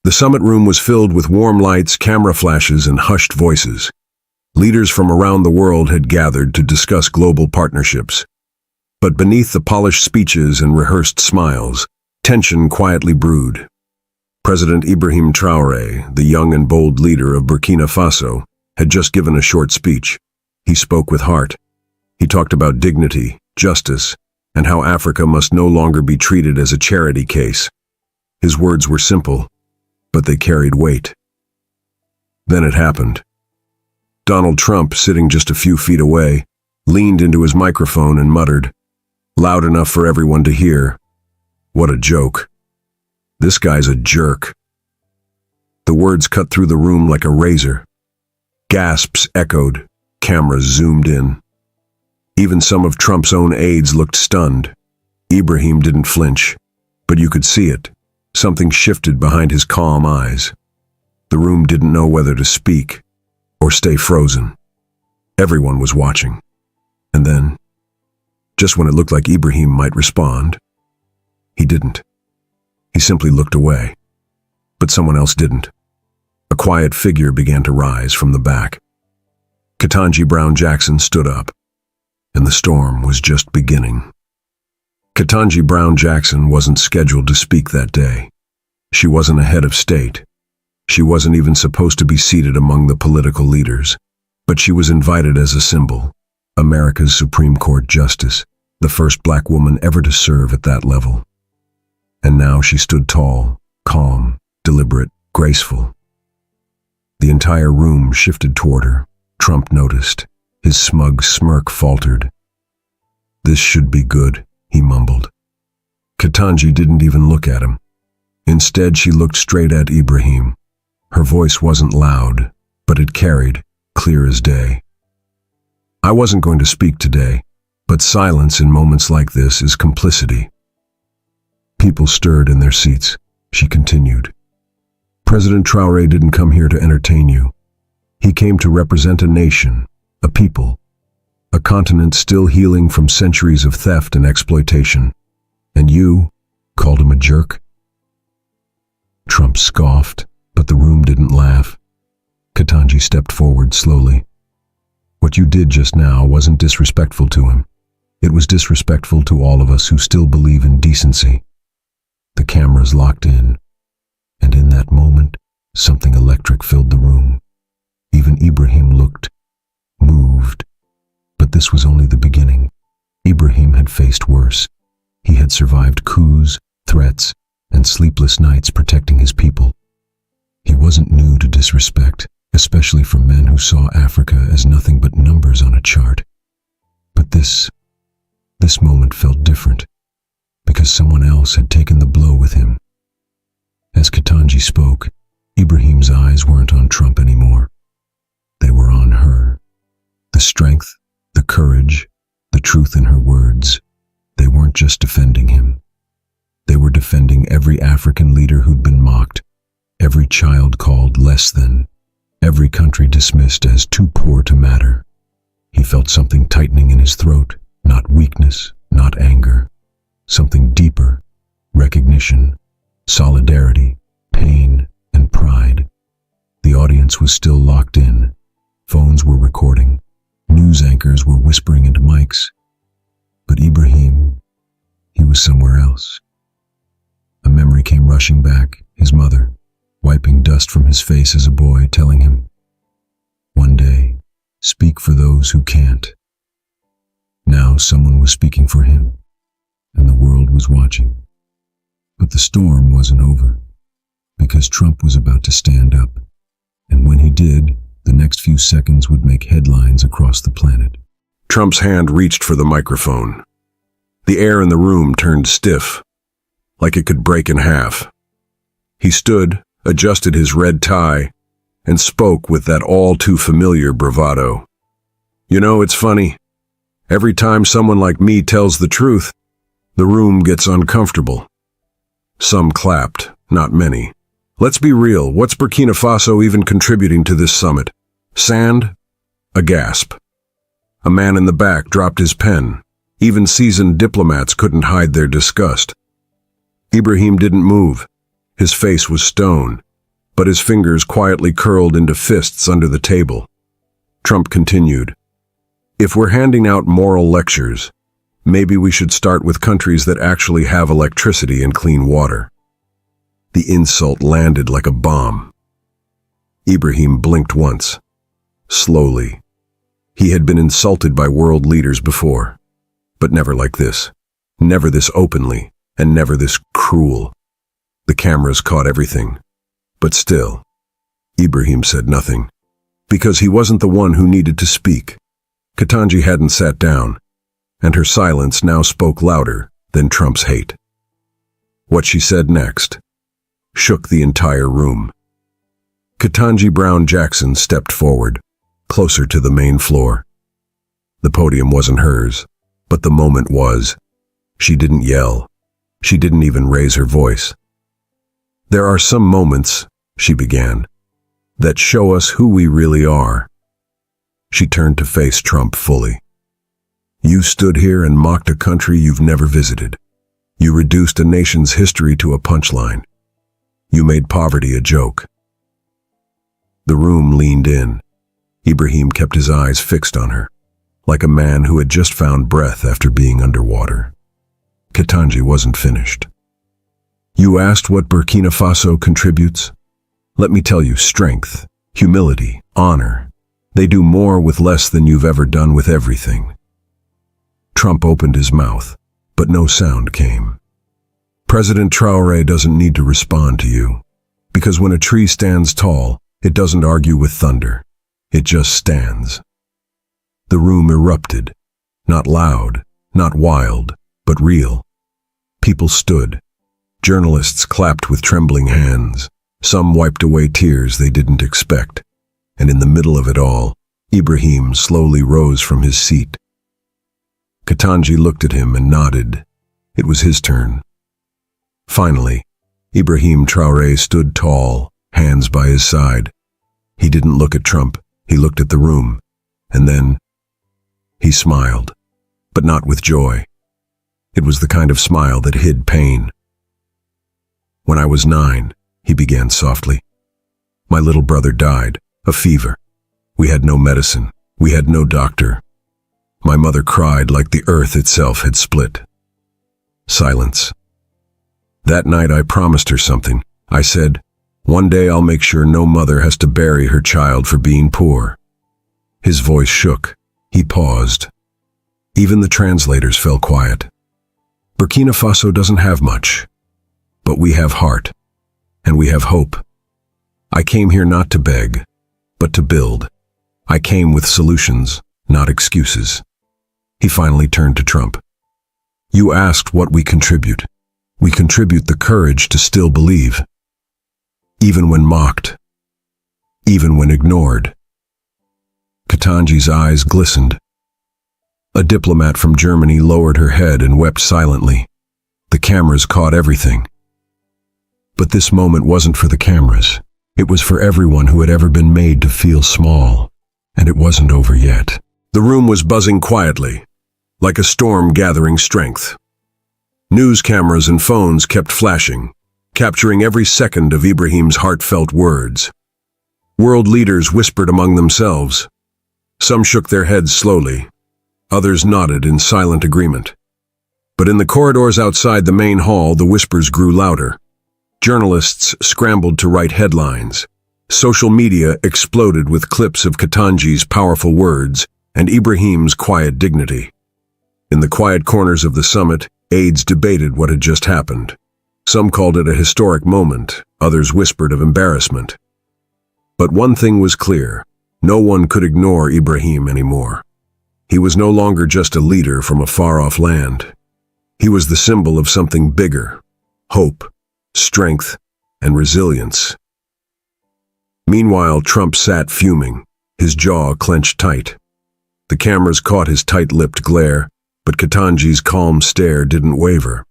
The summit room was filled with warm lights, camera flashes, and hushed voices. Leaders from around the world had gathered to discuss global partnerships. But beneath the polished speeches and rehearsed smiles, tension quietly brewed. President Ibrahim Traoré, the young and bold leader of Burkina Faso, had just given a short speech. He spoke with heart. He talked about dignity, justice, and how Africa must no longer be treated as a charity case. His words were simple, but they carried weight. Then it happened. Donald Trump, sitting just a few feet away, leaned into his microphone and muttered, loud enough for everyone to hear, "What a joke. This guy's a jerk." The words cut through the room like a razor. Gasps echoed, cameras zoomed in. Even some of Trump's own aides looked stunned. Ibrahim didn't flinch, but you could see it. Something shifted behind his calm eyes. The room didn't know whether to speak or stay frozen. Everyone was watching. And then, just when it looked like Ibrahim might respond, he didn't. He simply looked away. But someone else didn't. A quiet figure began to rise from the back. Ketanji Brown Jackson stood up, and the storm was just beginning. Ketanji Brown Jackson wasn't scheduled to speak that day. She wasn't a head of state. She wasn't even supposed to be seated among the political leaders. But she was invited as a symbol, America's Supreme Court Justice, the first black woman ever to serve at that level. And now she stood tall, calm, deliberate, graceful. The entire room shifted toward her. Trump noticed. His smug smirk faltered. "This should be good," he mumbled. Ketanji didn't even look at him. Instead, she looked straight at Ibrahim. Her voice wasn't loud, but it carried, clear as day. "I wasn't going to speak today, but silence in moments like this is complicity." People stirred in their seats. She continued. "President Traoré didn't come here to entertain you. He came to represent a nation, a people, a continent still healing from centuries of theft and exploitation. And you called him a jerk?" Trump scoffed, but the room didn't laugh. Ketanji stepped forward slowly. "What you did just now wasn't disrespectful to him. It was disrespectful to all of us who still believe in decency." The cameras locked in, and in that moment, something electric filled the room. Even Ibrahim looked, moved. But this was only the beginning. Ibrahim had faced worse. He had survived coups, threats, and sleepless nights protecting his people. He wasn't new to disrespect, especially from men who saw Africa as nothing but numbers on a chart. But this moment felt different, because someone else had taken the blow with him. As Ketanji spoke, Ibrahim's eyes weren't on Trump anymore. They were on her. The strength, the courage, the truth in her words. They weren't just defending him. They were defending every African leader who'd been mocked, every child called less than, every country dismissed as too poor to matter. He felt something tightening in his throat, not weakness, not anger. Something deeper, recognition, solidarity, pain, and pride. The audience was still locked in. Phones were recording. News anchors were whispering into mics. But Ibrahim, he was somewhere else. A memory came rushing back, his mother, wiping dust from his face as a boy, telling him, "One day, speak for those who can't." Now someone was speaking for him, and the world was watching. But the storm wasn't over, because Trump was about to stand up, and when he did, the next few seconds would make headlines across the planet. Trump's hand reached for the microphone. The air in the room turned stiff, like it could break in half. He stood, adjusted his red tie, and spoke with that all-too-familiar bravado. "You know, it's funny. Every time someone like me tells the truth, the room gets uncomfortable." Some clapped, not many. Let's be real, what's Burkina Faso even contributing to this summit? Sand? A gasp. A man in the back dropped his pen. Even seasoned diplomats couldn't hide their disgust. Ibrahim didn't move. His face was stone, but his fingers quietly curled into fists under the table. Trump continued, "If we're handing out moral lectures, maybe we should start with countries that actually have electricity and clean water." The insult landed like a bomb. Ibrahim blinked once, slowly. He had been insulted by world leaders before, but never like this. Never this openly, and never this cruel. The cameras caught everything. But still, Ibrahim said nothing, because he wasn't the one who needed to speak. Ketanji hadn't sat down, and her silence now spoke louder than Trump's hate. What she said next shook the entire room. Ketanji Brown Jackson stepped forward, closer to the main floor. The podium wasn't hers, but the moment was. She didn't yell. She didn't even raise her voice. "There are some moments," she began, "that show us who we really are." She turned to face Trump fully. "You stood here and mocked a country you've never visited. You reduced a nation's history to a punchline. You made poverty a joke." The room leaned in. Ibrahim kept his eyes fixed on her, like a man who had just found breath after being underwater. Ketanji wasn't finished. "You asked what Burkina Faso contributes? Let me tell you, strength, humility, honor. They do more with less than you've ever done with everything." Trump opened his mouth, but no sound came. "President Traoré doesn't need to respond to you, because when a tree stands tall, it doesn't argue with thunder. It just stands." The room erupted, not loud, not wild, but real. People stood. Journalists clapped with trembling hands. Some wiped away tears they didn't expect. And in the middle of it all, Ibrahim slowly rose from his seat. Ketanji looked at him and nodded. It was his turn. Finally, Ibrahim Traoré stood tall, hands by his side. He didn't look at Trump, he looked at the room. And then, he smiled, but not with joy. It was the kind of smile that hid pain. "When I was 9, he began softly. "My little brother died, of fever. We had no medicine, we had no doctor. My mother cried like the earth itself had split." Silence. "That night I promised her something. I said, one day I'll make sure no mother has to bury her child for being poor." His voice shook. He paused. Even the translators fell quiet. "Burkina Faso doesn't have much, but we have heart, and we have hope. I came here not to beg, but to build. I came with solutions, not excuses." He finally turned to Trump. "You asked what we contribute. We contribute the courage to still believe. Even when mocked. Even when ignored." Ketanji's eyes glistened. A diplomat from Germany lowered her head and wept silently. The cameras caught everything. But this moment wasn't for the cameras. It was for everyone who had ever been made to feel small. And it wasn't over yet. The room was buzzing quietly, like a storm gathering strength. News cameras and phones kept flashing, capturing every second of Ibrahim's heartfelt words. World leaders whispered among themselves. Some shook their heads slowly. Others nodded in silent agreement. But in the corridors outside the main hall, the whispers grew louder. Journalists scrambled to write headlines. Social media exploded with clips of Ketanji's powerful words and Ibrahim's quiet dignity. In the quiet corners of the summit, aides debated what had just happened. Some called it a historic moment, others whispered of embarrassment. But one thing was clear: no one could ignore Ibrahim anymore. He was no longer just a leader from a far-off land. He was the symbol of something bigger: hope, strength, and resilience. Meanwhile, Trump sat fuming, his jaw clenched tight. The cameras caught his tight-lipped glare, but Ketanji's calm stare didn't waver.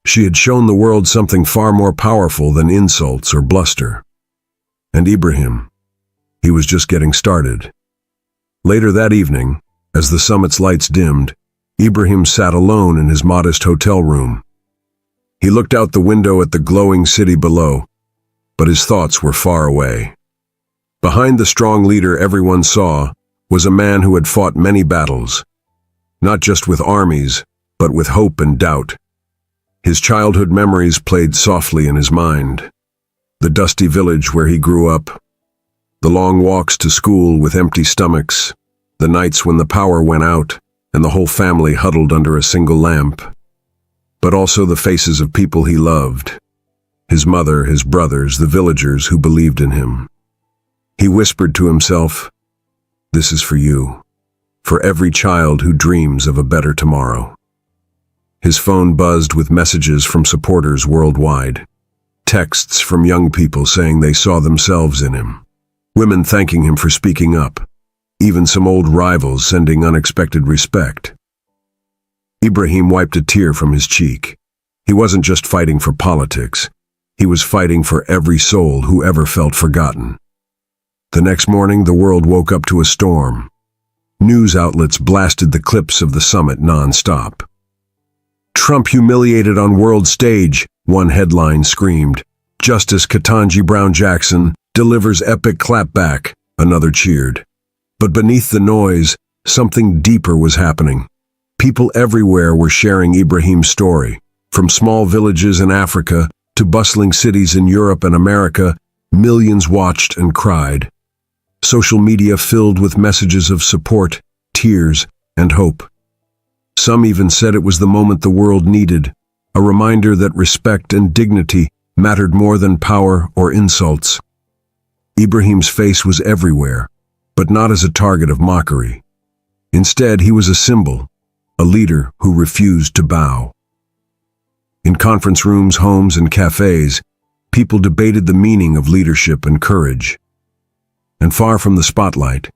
She had shown the world something far more powerful than insults or bluster. And Ibrahim, he was just getting started. Later that evening, as the summit's lights dimmed, Ibrahim sat alone in his modest hotel room. He looked out the window at the glowing city below, but his thoughts were far away. Behind the strong leader everyone saw was a man who had fought many battles, not just with armies, but with hope and doubt. His childhood memories played softly in his mind. The dusty village where he grew up, the long walks to school with empty stomachs, the nights when the power went out and the whole family huddled under a single lamp. But also the faces of people he loved, his mother, his brothers, the villagers who believed in him. He whispered to himself, "This is for you, for every child who dreams of a better tomorrow." His phone buzzed with messages from supporters worldwide, texts from young people saying they saw themselves in him, women thanking him for speaking up, even some old rivals sending unexpected respect. Ibrahim wiped a tear from his cheek. He wasn't just fighting for politics. He was fighting for every soul who ever felt forgotten. The next morning, the world woke up to a storm. News outlets blasted the clips of the summit non-stop. "Trump humiliated on world stage," one headline screamed. "Justice Ketanji Brown Jackson delivers epic clapback," another cheered. But beneath the noise, something deeper was happening. People everywhere were sharing Ibrahim's story. From small villages in Africa to bustling cities in Europe and America, millions watched and cried. Social media filled with messages of support, tears, and hope. Some even said it was the moment the world needed, a reminder that respect and dignity mattered more than power or insults. Ibrahim's face was everywhere, but not as a target of mockery. Instead, he was a symbol, a leader who refused to bow. In conference rooms, homes, and cafes, people debated the meaning of leadership and courage. And far from the spotlight,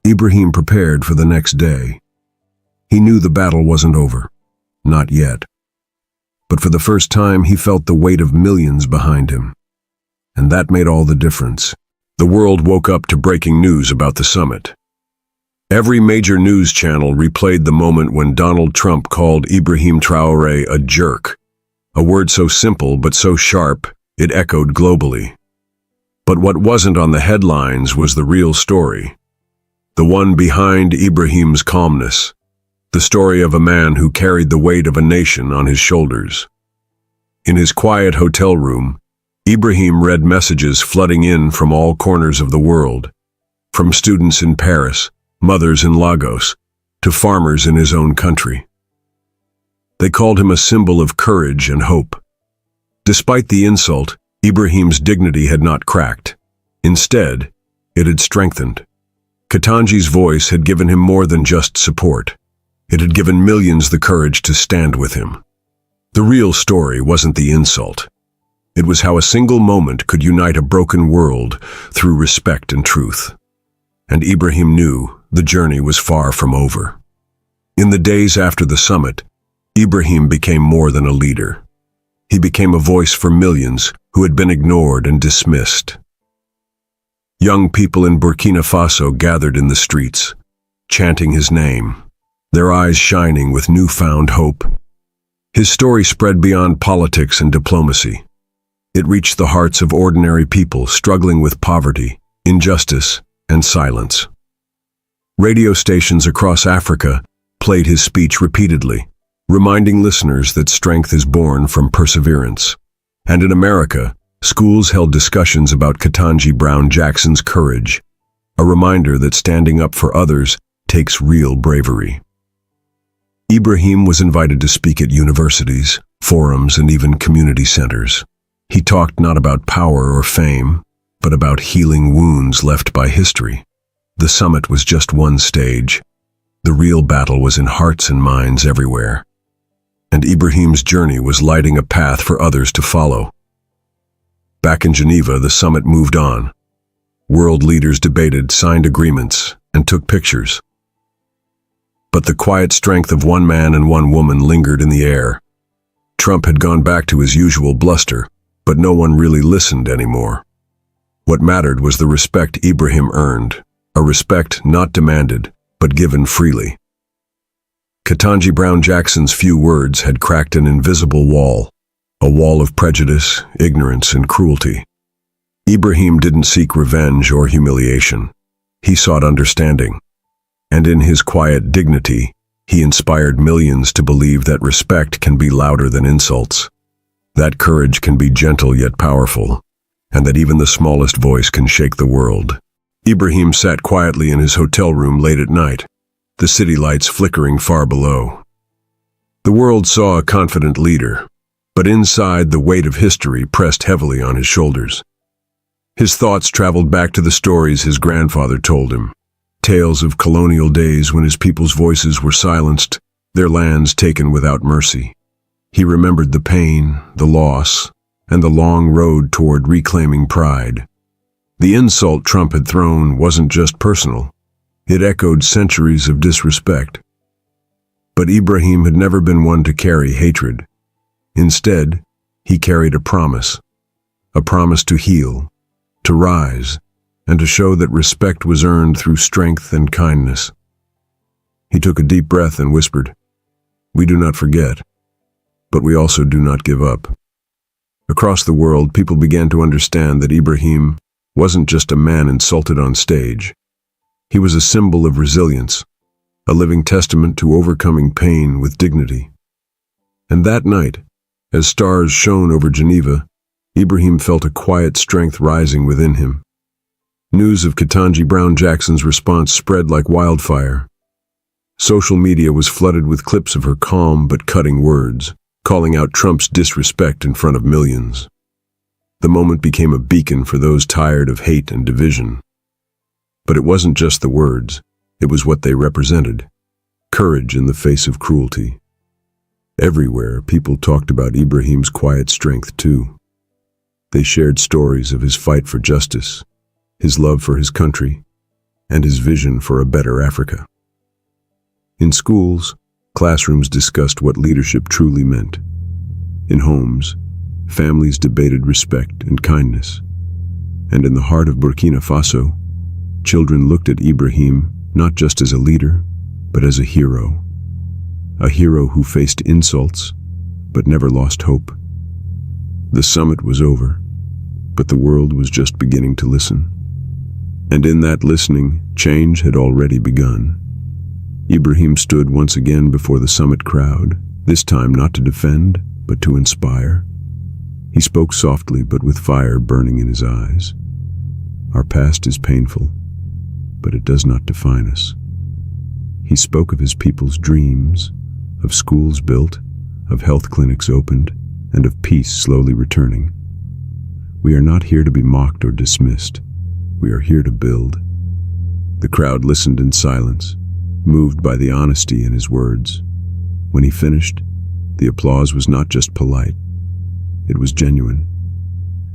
Ibrahim prepared for the next day. He knew the battle wasn't over. Not yet. But for the first time, he felt the weight of millions behind him. And that made all the difference. The world woke up to breaking news about the summit. Every major news channel replayed the moment when Donald Trump called Ibrahim Traoré a jerk, a word so simple but so sharp it echoed globally. But what wasn't on the headlines was the real story, the one behind Ibrahim's calmness, the story of a man who carried the weight of a nation on his shoulders. In his quiet hotel room, Ibrahim read messages flooding in from all corners of the world, from students in Paris, mothers in Lagos, to farmers in his own country. They called him a symbol of courage and hope. Despite the insult, Ibrahim's dignity had not cracked. Instead, it had strengthened. Ketanji's voice had given him more than just support. It had given millions the courage to stand with him. The real story wasn't the insult. It was how a single moment could unite a broken world through respect and truth. And Ibrahim knew the journey was far from over. In the days after the summit, Ibrahim became more than a leader. He became a voice for millions who had been ignored and dismissed. Young people in Burkina Faso gathered in the streets, chanting his name, their eyes shining with newfound hope. His story spread beyond politics and diplomacy. It reached the hearts of ordinary people struggling with poverty, injustice, and silence. Radio stations across Africa played his speech repeatedly, reminding listeners that strength is born from perseverance. And in America, schools held discussions about Ketanji Brown Jackson's courage, a reminder that standing up for others takes real bravery. Ibrahim was invited to speak at universities, forums, and even community centers. He talked not about power or fame, but about healing wounds left by history. The summit was just one stage. The real battle was in hearts and minds everywhere. And Ibrahim's journey was lighting a path for others to follow. Back in Geneva, the summit moved on. World leaders debated, signed agreements, and took pictures. But the quiet strength of one man and one woman lingered in the air. Trump had gone back to his usual bluster, but no one really listened anymore. What mattered was the respect Ibrahim earned, a respect not demanded, but given freely. Ketanji Brown Jackson's few words had cracked an invisible wall, a wall of prejudice, ignorance, and cruelty. Ibrahim didn't seek revenge or humiliation. He sought understanding. And in his quiet dignity, he inspired millions to believe that respect can be louder than insults, that courage can be gentle yet powerful, and that even the smallest voice can shake the world. Ibrahim sat quietly in his hotel room late at night, the city lights flickering far below. The world saw a confident leader, but inside the weight of history pressed heavily on his shoulders. His thoughts traveled back to the stories his grandfather told him, tales of colonial days when his people's voices were silenced, their lands taken without mercy. He remembered the pain, the loss, and the long road toward reclaiming pride. The insult Trump had thrown wasn't just personal. It echoed centuries of disrespect. But Ibrahim had never been one to carry hatred. Instead, he carried a promise to heal, to rise, and to show that respect was earned through strength and kindness. He took a deep breath and whispered, "We do not forget, but we also do not give up." Across the world, people began to understand that Ibrahim wasn't just a man insulted on stage. He was a symbol of resilience, a living testament to overcoming pain with dignity. And that night, as stars shone over Geneva, Ibrahim felt a quiet strength rising within him. News of Ketanji Brown Jackson's response spread like wildfire. Social media was flooded with clips of her calm but cutting words, calling out Trump's disrespect in front of millions. The moment became a beacon for those tired of hate and division. But it wasn't just the words, it was what they represented. Courage in the face of cruelty. Everywhere, people talked about Ibrahim's quiet strength too. They shared stories of his fight for justice, his love for his country, and his vision for a better Africa. In schools, classrooms discussed what leadership truly meant. In homes, families debated respect and kindness. And in the heart of Burkina Faso, children looked at Ibrahim not just as a leader, but as a hero who faced insults, but never lost hope. The summit was over, but the world was just beginning to listen. And in that listening, change had already begun. Ibrahim stood once again before the summit crowd, this time not to defend, but to inspire. He spoke softly, but with fire burning in his eyes. Our past is painful, but it does not define us. He spoke of his people's dreams, of schools built, of health clinics opened, and of peace slowly returning. We are not here to be mocked or dismissed. We are here to build. The crowd listened in silence, moved by the honesty in his words. When he finished, the applause was not just polite. It was genuine.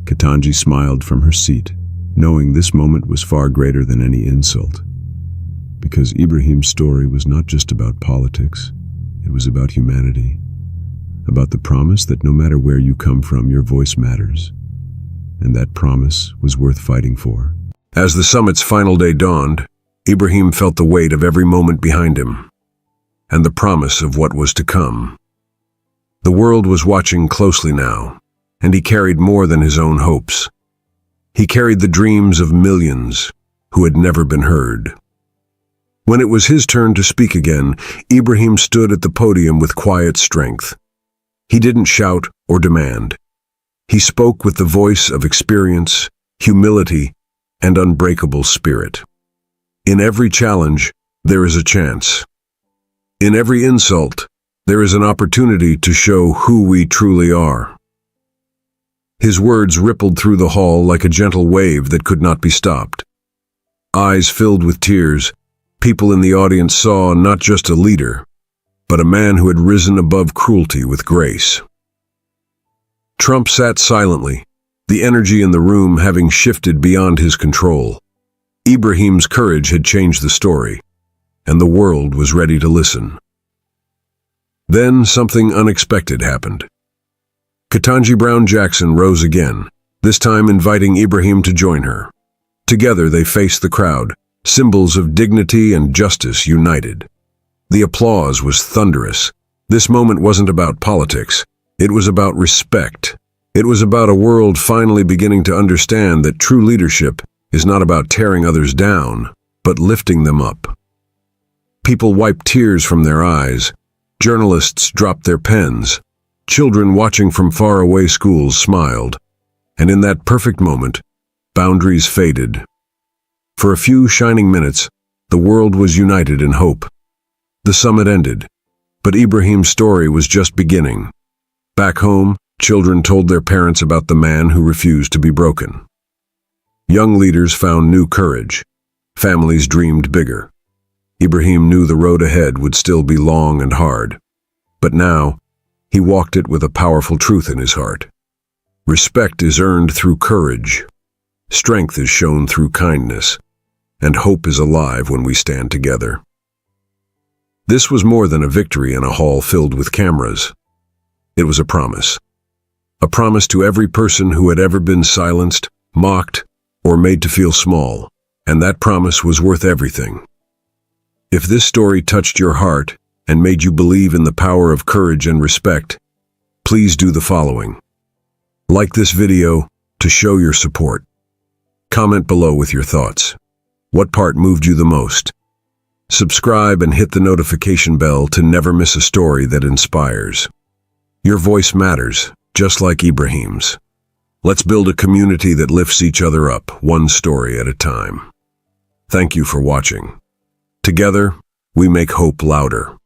Ketanji smiled from her seat, knowing this moment was far greater than any insult. Because Ibrahim's story was not just about politics, it was about humanity, about the promise that no matter where you come from, your voice matters. And that promise was worth fighting for. As the summit's final day dawned, Ibrahim felt the weight of every moment behind him, and the promise of what was to come. The world was watching closely now, and he carried more than his own hopes. He carried the dreams of millions who had never been heard. When it was his turn to speak again, Ibrahim stood at the podium with quiet strength. He didn't shout or demand. He spoke with the voice of experience, humility, and unbreakable spirit. In every challenge, there is a chance. In every insult, there is an opportunity to show who we truly are. His words rippled through the hall like a gentle wave that could not be stopped. Eyes filled with tears, people in the audience saw not just a leader, but a man who had risen above cruelty with grace. Trump sat silently, the energy in the room having shifted beyond his control. Ibrahim's courage had changed the story, and the world was ready to listen. Then something unexpected happened. Ketanji Brown Jackson rose again, this time inviting Ibrahim to join her. Together they faced the crowd, symbols of dignity and justice united. The applause was thunderous. This moment wasn't about politics. It was about respect. It was about a world finally beginning to understand that true leadership is not about tearing others down, but lifting them up. People wiped tears from their eyes, journalists dropped their pens, children watching from faraway schools smiled, and in that perfect moment, boundaries faded. For a few shining minutes, the world was united in hope. The summit ended, but Ibrahim's story was just beginning. Back home, children told their parents about the man who refused to be broken. Young leaders found new courage. Families dreamed bigger. Ibrahim knew the road ahead would still be long and hard. But now, he walked it with a powerful truth in his heart. Respect is earned through courage. Strength is shown through kindness. And hope is alive when we stand together. This was more than a victory in a hall filled with cameras. It was a promise. A promise to every person who had ever been silenced, mocked, or made to feel small. And that promise was worth everything. If this story touched your heart and made you believe in the power of courage and respect, please do the following. Like this video to show your support. Comment below with your thoughts. What part moved you the most? Subscribe and hit the notification bell to never miss a story that inspires. Your voice matters, just like Ibrahim's. Let's build a community that lifts each other up, one story at a time. Thank you for watching. Together, we make hope louder.